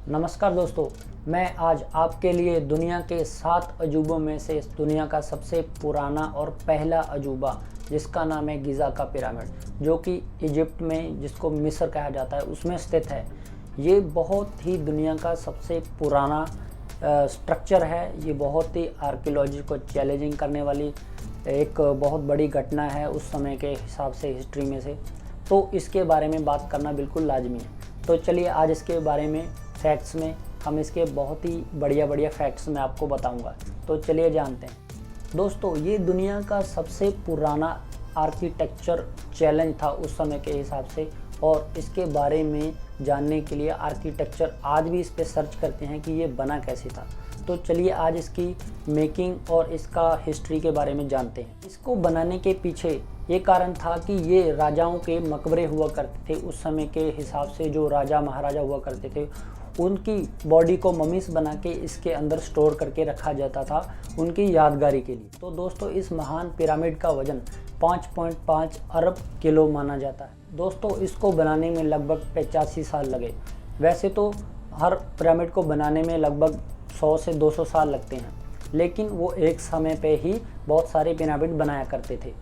नमस्कार दोस्तों, मैं आज आपके लिए दुनिया के 7 अजूबों में से इस दुनिया का सबसे पुराना और पहला अजूबा जिसका नाम है गिज़ा का पिरामिड, जो कि इजिप्ट में, जिसको मिस्र कहा जाता है, उसमें स्थित है। ये बहुत ही दुनिया का सबसे पुराना स्ट्रक्चर है। ये बहुत ही आर्कियोलॉजी को चैलेंजिंग करने वाली एक बहुत बड़ी घटना है उस समय के हिसाब से, हिस्ट्री में से। तो इसके बारे में बात करना बिल्कुल लाजमी है। तो चलिए आज इसके बारे में फैक्ट्स में हम इसके बहुत ही बढ़िया फैक्ट्स मैं आपको बताऊंगा। तो चलिए जानते हैं। दोस्तों, ये दुनिया का सबसे पुराना आर्किटेक्चर चैलेंज था उस समय के हिसाब से, और इसके बारे में जानने के लिए आर्किटेक्चर आज भी इस पे सर्च करते हैं कि ये बना कैसे था। तो चलिए आज इसकी मेकिंग और इसका हिस्ट्री के बारे में जानते हैं। इसको बनाने के पीछे ये कारण था कि ये राजाओं के मकबरे हुआ करते थे उस समय के हिसाब से। जो राजा महाराजा हुआ करते थे उनकी बॉडी को ममीज बना के इसके अंदर स्टोर करके रखा जाता था उनकी यादगारी के लिए। तो दोस्तों, इस महान पिरामिड का वजन 5.5 अरब किलो माना जाता है। दोस्तों, इसको बनाने में लगभग 85 साल लगे। वैसे तो हर पिरामिड को बनाने में लगभग 100 से 200 साल लगते हैं, लेकिन वो एक समय पे ही बहुत सारे पिरामिड बनाया करते थे।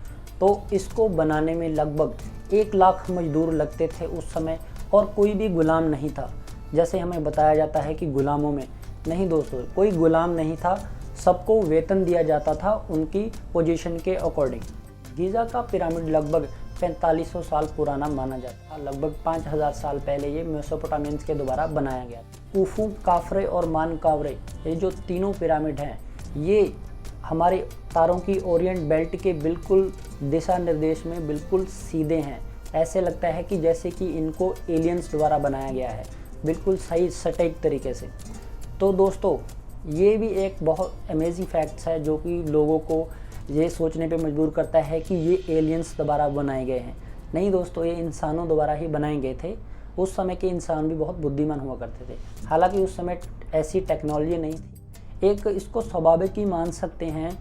तो इसको बनाने में लगभग 1 लाख मजदूर लगते थे उस समय, और कोई भी गुलाम नहीं था। जैसे हमें बताया जाता है कि गुलामों में नहीं दोस्तों, कोई गुलाम नहीं था। सबको वेतन दिया जाता था उनकी पोजीशन के अकॉर्डिंग। गीज़ा का पिरामिड लगभग 4500 साल पुराना माना जाता है। लगभग 5000 साल पहले ये मेसोपोटामियंस के द्वारा बनाया गया। खूफू, काफरे और मानकावरे, ये जो तीनों पिरामिड हैं, ये हमारे तारों की ओरिएंट बेल्ट के बिल्कुल दिशा निर्देश में बिल्कुल सीधे हैं। ऐसे लगता है कि जैसे कि इनको एलियंस द्वारा बनाया गया है, बिल्कुल सही सटीक तरीके से। तो दोस्तों, ये भी एक बहुत अमेजिंग फैक्ट्स है जो कि लोगों को ये सोचने पे मजबूर करता है कि ये एलियंस द्वारा बनाए गए हैं। नहीं दोस्तों, ये इंसानों द्वारा ही बनाए गए थे। उस समय के इंसान भी बहुत बुद्धिमान हुआ करते थे। हालांकि उस समय ऐसी टेक्नोलॉजी नहीं थी। एक इसको स्वाभाविक ही मान सकते हैं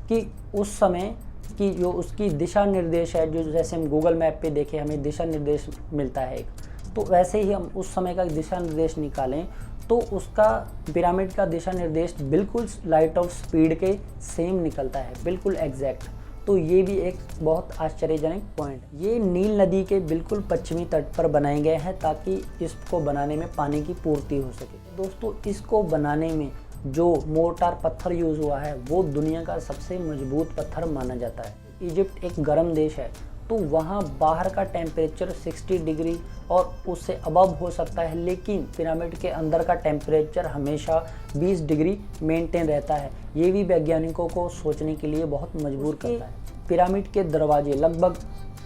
कि उस समय की जो उसकी दिशा निर्देश है, जो जैसे हम गूगल मैप पे देखें हमें दिशा निर्देश मिलता है एक, तो वैसे ही हम उस समय का दिशा निर्देश निकालें तो उसका पिरामिड का दिशा निर्देश बिल्कुल लाइट ऑफ स्पीड के सेम निकलता है, बिल्कुल एग्जैक्ट। तो ये भी एक बहुत आश्चर्यजनक पॉइंट है। ये नील नदी के बिल्कुल पश्चिमी तट पर बनाए गए हैं ताकि इसको बनाने में पानी की पूर्ति हो सके। दोस्तों, इसको बनाने में जो मोर्टार पत्थर यूज़ हुआ है वो दुनिया का सबसे मजबूत पत्थर माना जाता है। इजिप्ट एक गर्म देश है, तो वहाँ बाहर का टेम्परेचर 60 डिग्री और उससे अबव हो सकता है, लेकिन पिरामिड के अंदर का टेम्परेचर हमेशा 20 डिग्री मेंटेन रहता है। ये भी वैज्ञानिकों को सोचने के लिए बहुत मजबूर करता है। पिरामिड के दरवाजे लगभग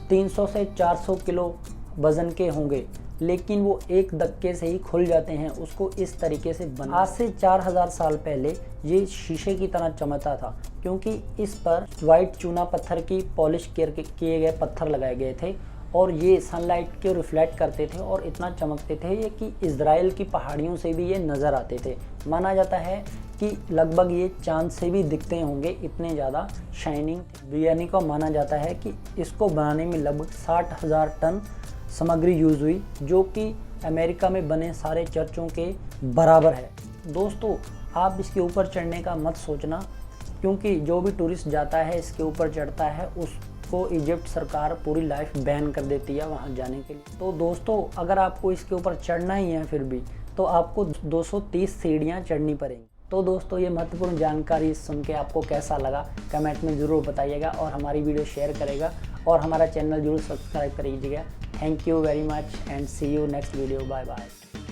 300 से 400 किलो वज़न के होंगे, लेकिन वो एक धक्के से ही खुल जाते हैं। उसको इस तरीके से बना। आज से 4000 साल पहले ये शीशे की तरह चमकता था, क्योंकि इस पर वाइट चूना पत्थर की पॉलिश किए गए पत्थर लगाए गए थे, और ये सनलाइट के रिफ्लेक्ट करते थे और इतना चमकते थे ये कि इजराइल की पहाड़ियों से भी ये नज़र आते थे। माना जाता है कि लगभग ये चांद से भी दिखते होंगे, इतने ज़्यादा शाइनिंग। वैज्ञानिक को माना जाता है कि इसको बनाने में लगभग 60,000 टन सामग्री यूज़ हुई, जो कि अमेरिका में बने सारे चर्चों के बराबर है। दोस्तों, आप इसके ऊपर चढ़ने का मत सोचना, क्योंकि जो भी टूरिस्ट जाता है इसके ऊपर चढ़ता है उसको इजिप्ट सरकार पूरी लाइफ बैन कर देती है वहाँ जाने के लिए। तो दोस्तों, अगर आपको इसके ऊपर चढ़ना ही है फिर भी, तो आपको 230 सीढ़ियाँ चढ़नी पड़ेंगी। तो दोस्तों, ये महत्वपूर्ण जानकारी सुन के आपको कैसा लगा कमेंट में ज़रूर बताइएगा, और हमारी वीडियो शेयर करेगा और हमारा चैनल जरूर सब्सक्राइब करिएगा। Thank you very much and see you next video. Bye bye.